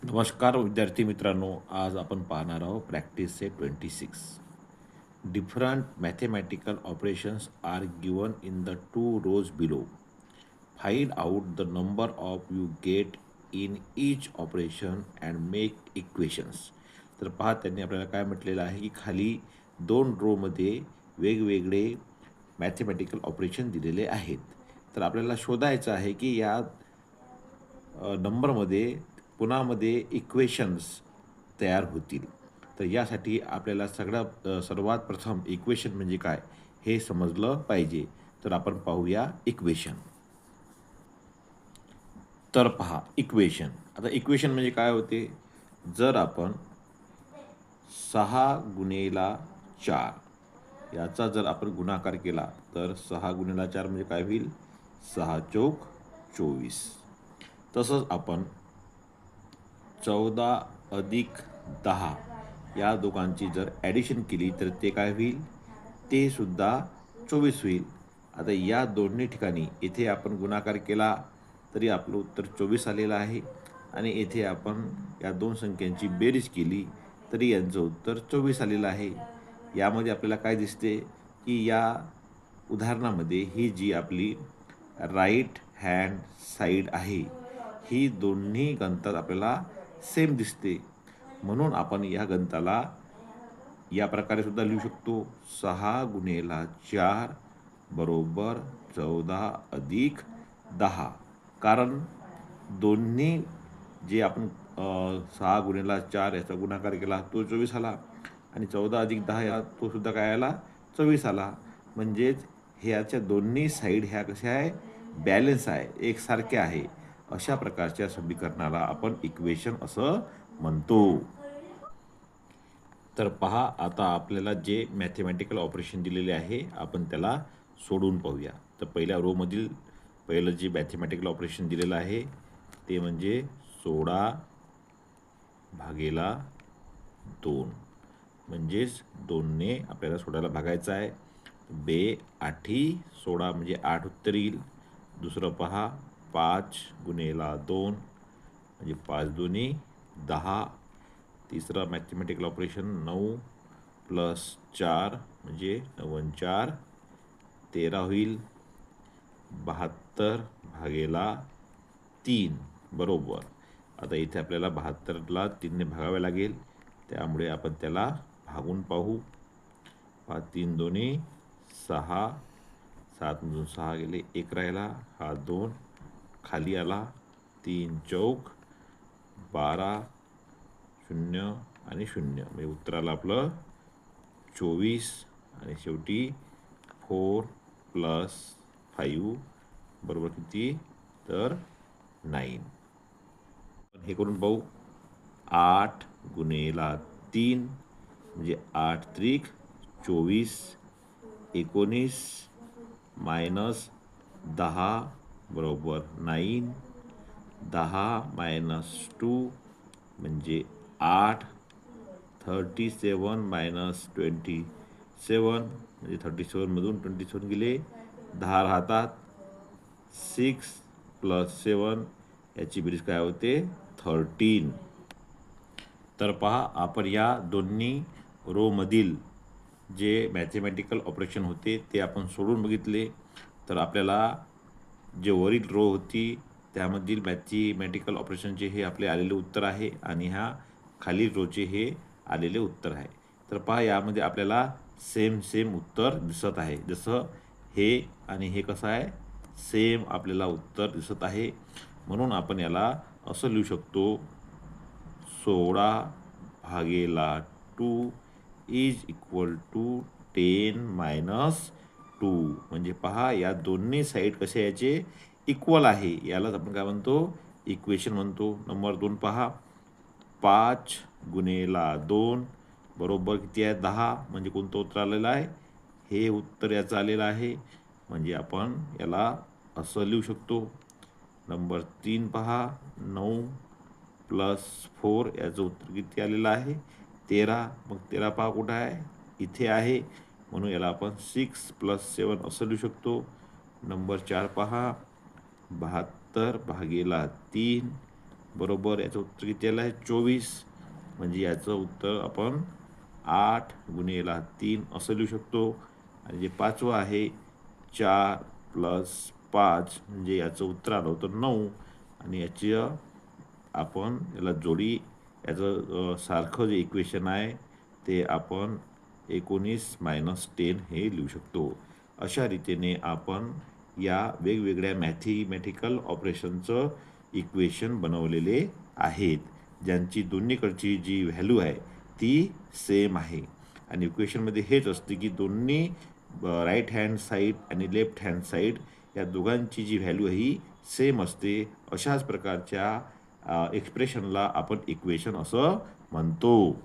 नमस्कार विद्यार्थी मित्रांनो, आज आपण पाहणार आहोत practice set 26. Different mathematical operations are given in the two rows below. Find out the number of you get in each operation and make equations. तर पहा, त्यांनी आपल्याला काय म्हटलेलं आहे की खाली दोन रोमध्ये वेगवेगळे मॅथेमॅटिकल ऑपरेशन दिलेले आहेत. तर आपल्याला शोधायचं आहे की या नंबरमध्ये पुन्हामध्ये इक्वेशन्स तयार होतील. तर यासाठी आपल्याला सर्वात प्रथम इक्वेशन म्हणजे काय हे समजलं पाहिजे. तर आपण पाहूया इक्वेशन. तर पहा इक्वेशन. आता इक्वेशन म्हणजे काय होते, जर आपण 6 गुणेला 4 याचा जर आपण गुणाकार केला तर 6 गुणेला 4 म्हणजे काय होईल, 6 चौक 24. तसंच आपण 14 अधिक 10 या दोघांची जर ॲडिशन केली तर ते काय होईल, ते सुद्धा 24 होईल. आता या दोन्ही ठिकाणी इथे आपण गुणाकार केला तरी आपलं उत्तर 24 आलेलं आहे, आणि येथे आपण या दोन संख्यांची बेरीज केली तरी यांचं उत्तर 24 आलेलं आहे. यामध्ये आपल्याला काय दिसते की या उदाहरणामध्ये ही जी आपली राईट हँड साईड आहे ही दोन्ही गणितात आपल्याला सेम दिसते. म्हणून आपण या गणिताला या प्रकारे सुद्धा लिहू शकतो, 6 गुणेला 4 बरोबर 14 अधिक 10. कारण दोन्ही जे आपण 6 गुणेला 4 याचा गुणाकार केला तो 24 आला, आणि 14 अधिक 10 या तो सुद्धा काय आला, 24 आला. म्हणजेच ह्याच्या दोन्ही साईड ह्या कशा आहे, बॅलन्स आहे, एकसारख्या आहे. अशा प्रकारच्या समीकरणाला आपण इक्वेशन असं म्हणतो. तर पहा, आता आपल्याला जे मॅथेमॅटिकल ऑपरेशन दिलेले आहे आपण त्याला सोडून पाहूया. तर पहिल्या रोमधील पहिलं जे मॅथेमॅटिकल ऑपरेशन दिलेलं आहे ते म्हणजे 16/2. म्हणजेच 2ने आपल्याला सोडायला भागायचं आहे. बे 8 म्हणजे 8 उत्तर येईल. दुसरं पहा, 5 गुणेला 2 म्हणजे 5 दुनी 10. तिसरं मॅथेमॅटिकल ऑपरेशन 9 + 4 म्हणजे 9 × 4 13 होईल. 72/3 बरोबर. आता इथे आपल्याला 72ला 3ने भागावे लागेल, त्यामुळे आपण त्याला भागून पाहू. 3 दोन्ही 6, 7मधून 6 गेले, 1 राहिला, हा 2 खाली आला, 3 चौक 12, 0 आणि 0 म्हणजे उत्तर आलं आपलं 24. आणि शेवटी 4 + 5 बरोबर किती, तर 9. हे करून पाहू. 8 गुणेला 3 म्हणजे 8 त्रिक 24. 19 - 10 बरोबर 9. 10 - 2 म्हणजे 8. 37 - 27 म्हणजे 37मधून 27 गेले, 10 राहतात. 6 + 7 याची बेरीज काय होते, 13. तर पहा, आपण या दोन्ही रोमधील जे मॅथेमॅटिकल ऑपरेशन होते ते आपण सोडून बघितले. तर आपल्याला जे वरील रो होती त्यामधील मॅथेमॅटिकल ऑपरेशनचे हे आपले आलेले उत्तर आहे, आणि ह्या खालील रोचे हे आलेले उत्तर आहे. तर पहा, यामध्ये आपल्याला सेम उत्तर दिसत आहे. जसं हे आणि हे कसं आहे, सेम आपल्याला उत्तर दिसत आहे. म्हणून आपण याला असं लिहू शकतो, 16/2 इज इक्वल टू 10 - 2. म्हणजे पहा, या दोन्ही साईड कसे याचे इक्वल आहे, यालाच आपण काय म्हणतो, इक्वेशन म्हणतो. नंबर 2 पहा, 5 गुणेला 2 बरोबर किती आहे, 10. म्हणजे कोणतं उत्तर आलेलं आहे, हे उत्तर याचं आलेलं आहे. म्हणजे आपण याला असं लिहू शकतो. नंबर 3 पहा, 9 + 4 याचं उत्तर किती आलेलं आहे, 13. मग 13 पहा कुठं आहे, इथे आहे. म्हणून याला आपण 6 + 7 असं लिहू शकतो. नंबर 4 पहा, 72/3 बरोबर. याचं उत्तर किती आलं आहे? 24. म्हणजे याचं उत्तर आपण 8 गुणिले 3 असं लिहू शकतो. आणि जे 5वं आहे 4 + 5 म्हणजे याचं उत्तर आलं होतं 9. आणि याची आपण याला जोडी याचं सारखं जे इक्वेशन आहे ते आपण 19 - 10 हे लिहू शकतो. अशा रीतीने आपण या वेगवेगळ्या मॅथेमॅटिकल ऑपरेशनचं इक्वेशन बनवलेले आहेत, ज्यांची दोन्हीकडची जी व्हॅल्यू आहे ती सेम आहे. आणि इक्वेशनमध्ये हेच असते की दोन्ही राईट हँड साईड आणि लेफ्ट हँड साईड या दोघांची जी व्हॅल्यू आहे ही सेम असते. अशाच प्रकारच्या एक्सप्रेशनला आपण इक्वेशन असं म्हणतो.